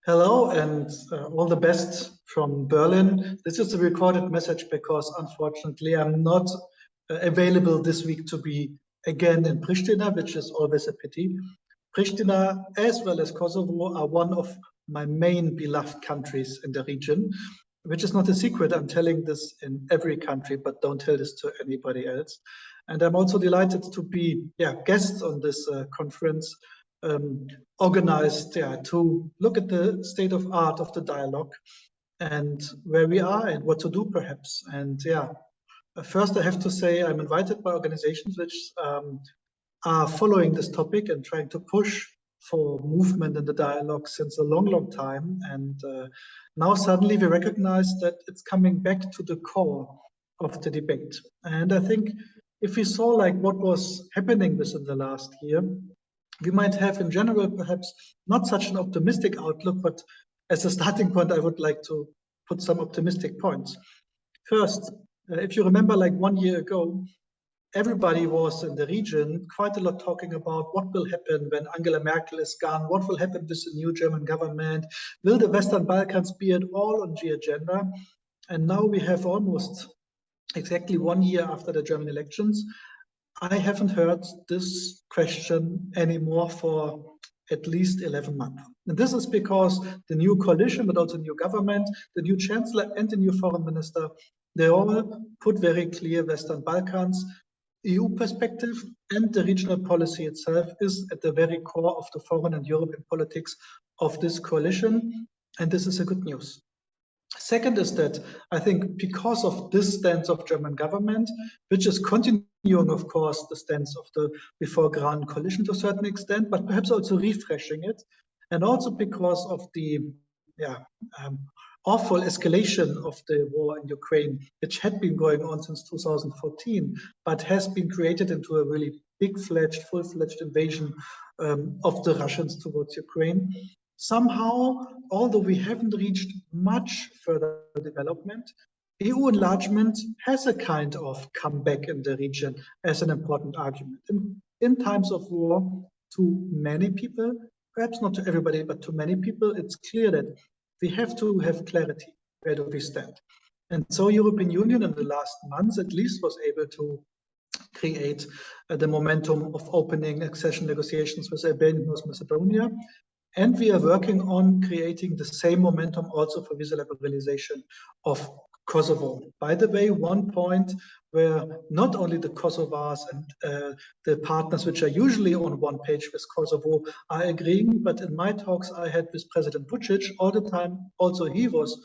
Hello and all the best from Berlin. This is a recorded message because unfortunately I'm not available this week to be again in Pristina, which is always a pity. Pristina, as well as Kosovo, are one of my main beloved countries in the region, which is not a secret. I'm telling this in every country, but don't tell this to anybody else. And I'm also delighted to be guest on this conference organized to look at the state of art of the dialogue and where we are and what to do perhaps. And first I have to say I'm invited by organizations which are following this topic and trying to push for movement in the dialogue since a long time. And now suddenly we recognize that it's coming back to the core of the debate. And I think if we saw like what was happening within the last year, we might have in general perhaps not such an optimistic outlook, but as a starting point, I would like to put some optimistic points. First, if you remember like 1 year ago, everybody was in the region quite a lot talking about what will happen when Angela Merkel is gone, what will happen with the new German government, will the Western Balkans be at all on the agenda? And now we have almost exactly 1 year after the German elections. I haven't heard this question anymore for at least 11 months. And this is because the new coalition, but also new government, the new chancellor and the new foreign minister, they all put very clear Western Balkans, EU perspective, and the regional policy itself is at the very core of the foreign and European politics of this coalition. And this is a good news. Second is that I think because of this stance of German government, which is continuing, of course, the stance of the before Grand coalition to a certain extent, but perhaps also refreshing it, and also because of the awful escalation of the war in Ukraine, which had been going on since 2014, but has been created into a really big-fledged, full-fledged invasion of the Russians towards Ukraine. Somehow, although we haven't reached much further development, EU enlargement has a kind of comeback in the region as an important argument. In times of war, to many people, perhaps not to everybody, but to many people, it's clear that we have to have clarity. Where do we stand? And so European Union in the last months at least was able to create the momentum of opening accession negotiations with Albania and North Macedonia. And we are working on creating the same momentum also for visa liberalization of Kosovo. By the way, one point where not only the Kosovars and the partners which are usually on one page with Kosovo are agreeing, but in my talks I had with President Vučić all the time, also he was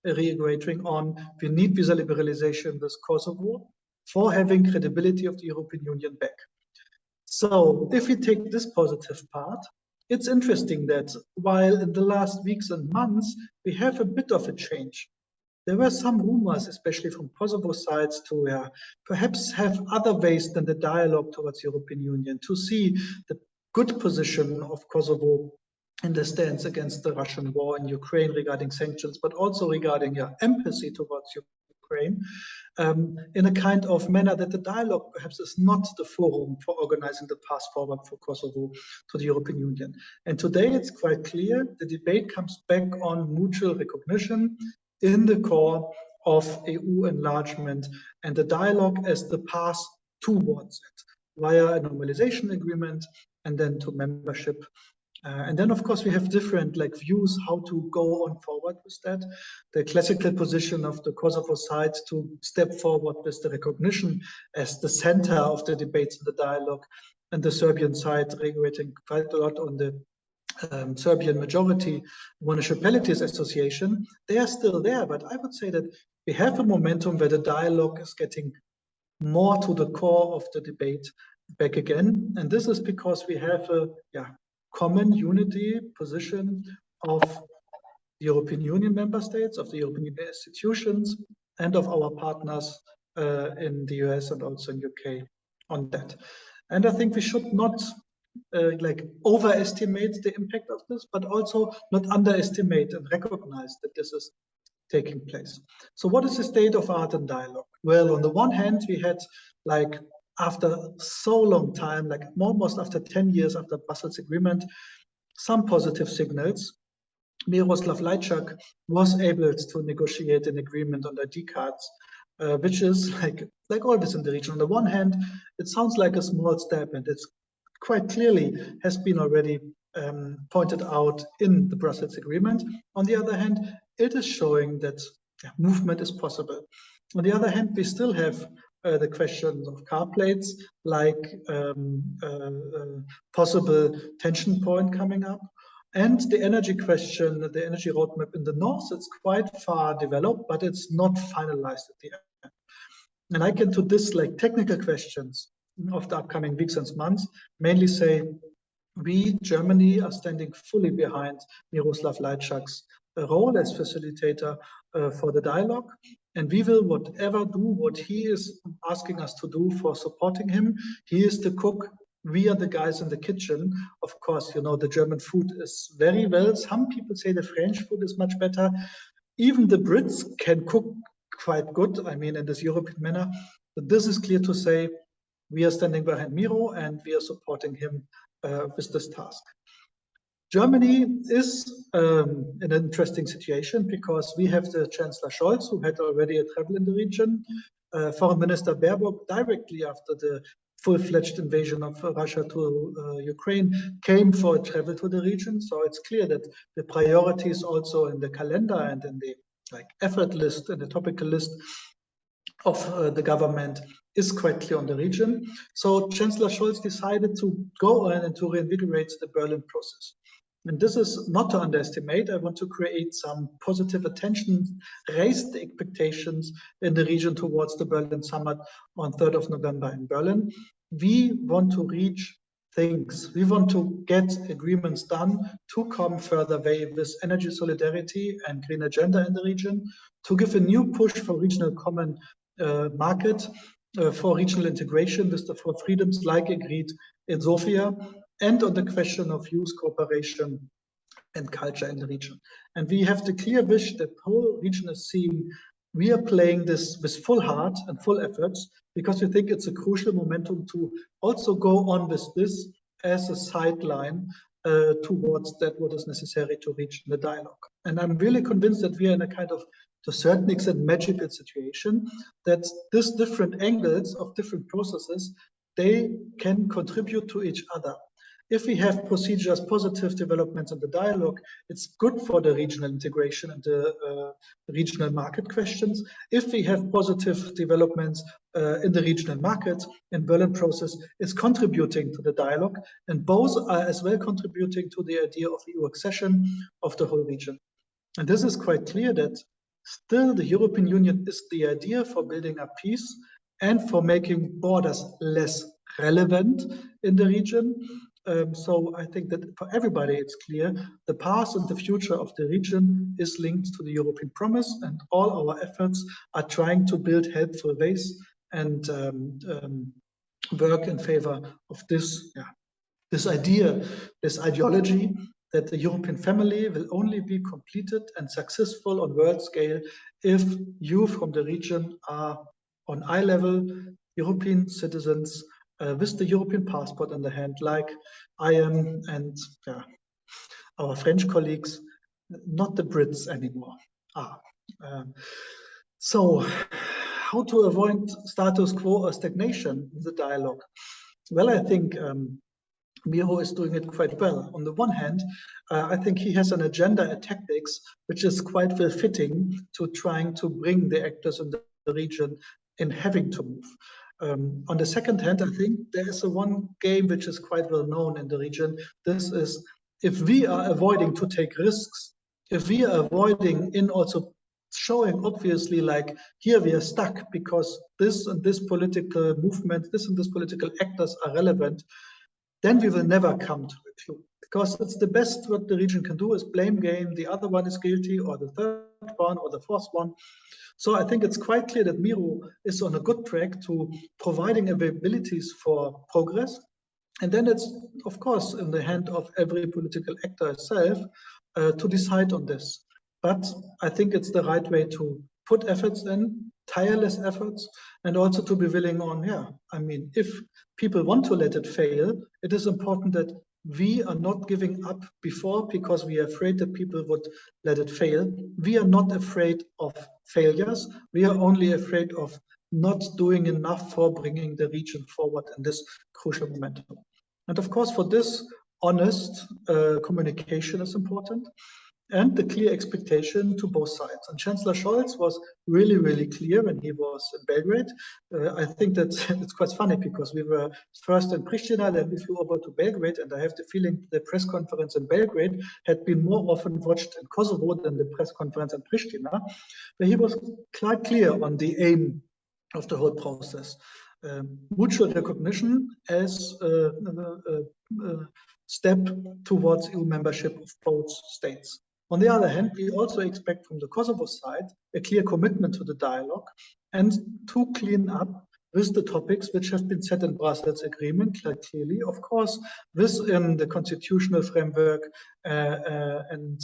reiterating on we need visa liberalization with Kosovo for having credibility of the European Union back. So if we take this positive part, it's interesting that while in the last weeks and months, we have a bit of a change. There were some rumors, especially from Kosovo sides, to perhaps have other ways than the dialogue towards European Union, to see the good position of Kosovo in the stance against the Russian war in Ukraine regarding sanctions, but also regarding empathy towards Ukraine, in a kind of manner that the dialogue perhaps is not the forum for organizing the path forward for Kosovo to the European Union. And today it's quite clear the debate comes back on mutual recognition in the core of EU enlargement and the dialogue as the path towards it via a normalization agreement and then to membership. And then, of course, we have different views how to go on forward with that. The classical position of the Kosovo side to step forward with the recognition as the center of the debates and the dialogue, and the Serbian side regulating quite a lot on the Serbian majority municipalities association. They are still there, but I would say that we have a momentum where the dialogue is getting more to the core of the debate back again. And this is because we have a common unity position of the European Union member states, of the European Union institutions, and of our partners in the US and also in UK on that. And I think we should not overestimate the impact of this, but also not underestimate and recognize that this is taking place. So what is the state of art and dialogue? Well, on the one hand, we had after so long time, almost after 10 years after Brussels Agreement, some positive signals. Miroslav Lajčák was able to negotiate an agreement on ID cards, which is like all this in the region. On the one hand, it sounds like a small step, and it's quite clearly has been already pointed out in the Brussels agreement. On the other hand, it is showing that movement is possible. On the other hand, we still have the question of car plates, like possible tension point coming up. And the energy question, the energy roadmap in the north, it's quite far developed, but it's not finalized at the end. And I can to this like technical questions of the upcoming weeks and months mainly say, we, Germany, are standing fully behind Miroslav Lajčák's role as facilitator for the dialogue. And we will whatever do what he is asking us to do for supporting him. He is the cook. We are the guys in the kitchen. Of course, you know, the German food is very well. Some people say the French food is much better. Even the Brits can cook quite good, I mean, in this European manner. But this is clear to say we are standing behind Miro and we are supporting him with this task. Germany is in an interesting situation because we have the Chancellor Scholz, who had already a travel in the region. Foreign Minister Baerbock, directly after the full-fledged invasion of Russia to Ukraine, came for a travel to the region. So it's clear that the priorities also in the calendar and in the effort list and the topical list of the government is quite clear on the region. So Chancellor Scholz decided to go on and to reinvigorate the Berlin process. And this is not to underestimate. I want to create some positive attention, raise the expectations in the region towards the Berlin summit on 3rd of November in Berlin. We want to reach things. We want to get agreements done to come further way with energy solidarity and green agenda in the region, to give a new push for regional common market, for regional integration with the four freedoms like agreed in Sofia, and on the question of youth cooperation and culture in the region. And we have the clear wish that the whole region is seeing we are playing this with full heart and full efforts because we think it's a crucial momentum to also go on with this as a sideline towards that what is necessary to reach the dialogue. And I'm really convinced that we are in a kind of, to a certain extent, magical situation, that these different angles of different processes, they can contribute to each other. If we have procedures, positive developments in the dialogue, it's good for the regional integration and the regional market questions. If we have positive developments in the regional market and Berlin process, it's contributing to the dialogue, and both are as well contributing to the idea of EU accession of the whole region. And this is quite clear that still the European Union is the idea for building up peace and for making borders less relevant in the region. So I think that for everybody it's clear the past and the future of the region is linked to the European promise, and all our efforts are trying to build helpful ways and work in favor of this, this idea, this ideology that the European family will only be completed and successful on world scale if you from the region are on eye level European citizens with the European passport in the hand, like I am, and our French colleagues, not the Brits anymore. So how to avoid status quo or stagnation in the dialogue? Well, I think Miro is doing it quite well. On the one hand, I think he has an agenda and tactics which is quite well fitting to trying to bring the actors in the region in having to move. On the second hand, I think there is one game which is quite well known in the region. This is if we are avoiding to take risks, if we are avoiding in also showing obviously like here we are stuck because this and this political movement, this and this political actors are relevant, then we will never come to a clue. Because it's the best what the region can do is blame game, the other one is guilty, or the third one, or the fourth one. So I think it's quite clear that Miro is on a good track to providing availabilities for progress. And then it's, of course, in the hand of every political actor itself to decide on this. But I think it's the right way to put efforts in, tireless efforts, and also to be willing on, I mean, if people want to let it fail, it is important that we are not giving up before because we are afraid that people would let it fail. We are not afraid of failures. We are only afraid of not doing enough for bringing the region forward in this crucial momentum. And of course, for this, honest communication is important, and the clear expectation to both sides. And Chancellor Scholz was really, really clear when he was in Belgrade. I think that it's quite funny because we were first in Pristina, then we flew over to Belgrade, and I have the feeling the press conference in Belgrade had been more often watched in Kosovo than the press conference in Pristina, where he was quite clear on the aim of the whole process. Mutual recognition as a step towards EU membership of both states. On the other hand, we also expect from the Kosovo side a clear commitment to the dialogue and to clean up with the topics which have been set in Brussels agreement quite clearly, of course, within the constitutional framework and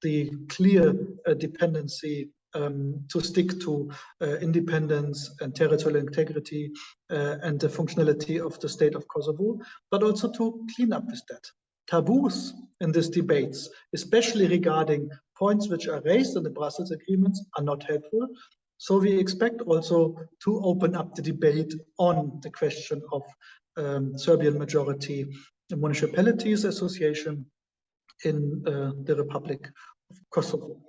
the clear dependency to stick to independence and territorial integrity and the functionality of the state of Kosovo, but also to clean up with that. Taboos in these debates, especially regarding points which are raised in the Brussels agreements, are not helpful. So we expect also to open up the debate on the question of Serbian majority municipalities association in the Republic of Kosovo.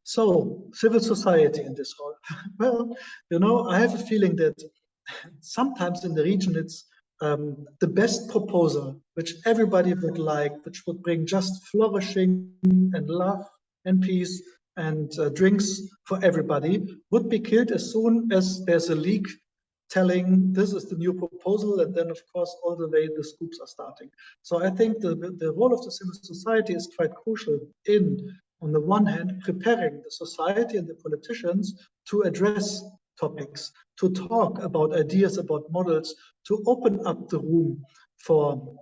So civil society in this role. Well, you know, I have a feeling that sometimes in the region it's the best proposal, which everybody would like, which would bring just flourishing and love and peace and drinks for everybody, would be killed as soon as there's a leak telling this is the new proposal, and then of course all the way the scoops are starting. So I think the role of the civil society is quite crucial in, on the one hand, preparing the society and the politicians to address topics, to talk about ideas, about models, to open up the room for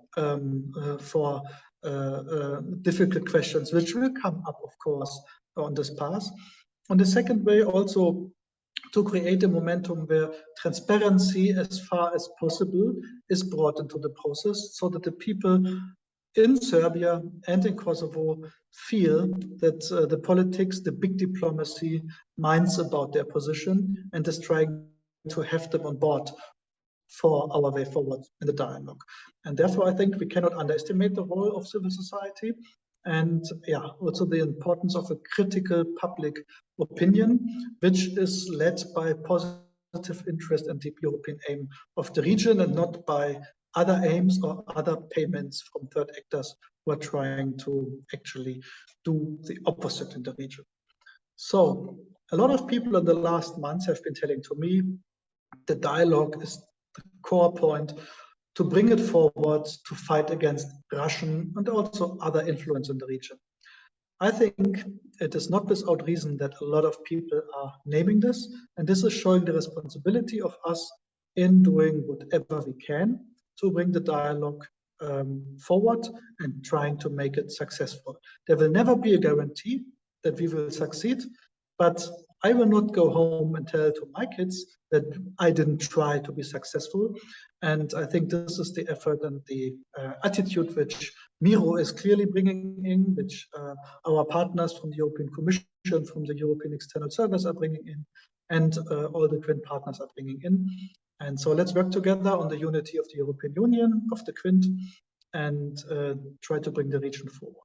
difficult questions, which will come up, of course, on this path. On the second way, also to create a momentum where transparency as far as possible is brought into the process, so that the people in Serbia and in Kosovo feel that the politics, the big diplomacy minds about their position and is trying to have them on board for our way forward in the dialogue. And therefore, I think we cannot underestimate the role of civil society, and yeah, also the importance of a critical public opinion, which is led by positive interest and deep European aim of the region, and not by other aims or other payments from third actors who are trying to actually do the opposite in the region. So a lot of people in the last months have been telling to me the dialogue is the core point to bring it forward, to fight against Russian and also other influence in the region. I think it is not without reason that a lot of people are naming this, and this is showing the responsibility of us in doing whatever we can to bring the dialogue forward and trying to make it successful. There will never be a guarantee that we will succeed, but I will not go home and tell to my kids that I didn't try to be successful. And I think this is the effort and the attitude which Miro is clearly bringing in, which our partners from the European Commission, from the European External Service are bringing in, and all the Quint partners are bringing in. And so let's work together on the unity of the European Union, of the Quint, and try to bring the region forward.